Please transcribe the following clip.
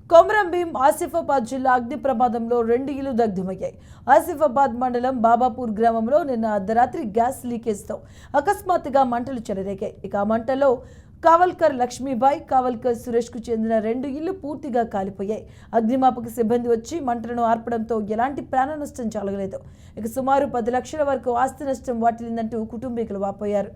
కొమరం భీం ఆసిఫాబాద్ జిల్లా అగ్ని ప్రమాదంలో 2 ఇళ్లు దగ్ధమయ్యాయి. ఆసిఫాబాద్ మండలం బాబాపూర్ గ్రామంలో నిన్న అర్ధరాత్రి గ్యాస్ లీకేజ్తో అకస్మాత్తుగా మంటలు చెలరేగాయి. ఇక ఆ మంటలో కావల్కర్ లక్ష్మీబాయి, కావల్కర్ సురేష్కు చెందిన 2 ఇళ్లు పూర్తిగా కాలిపోయాయి. అగ్నిమాపక సిబ్బంది వచ్చి మంటలను ఆర్పడంతో ఎలాంటి ప్రాణ నష్టం జరగలేదు. ఇక సుమారు 10 లక్షల వరకు ఆస్తి నష్టం వాటిల్లిందంటూ కుటుంబీకులు వాపోయారు.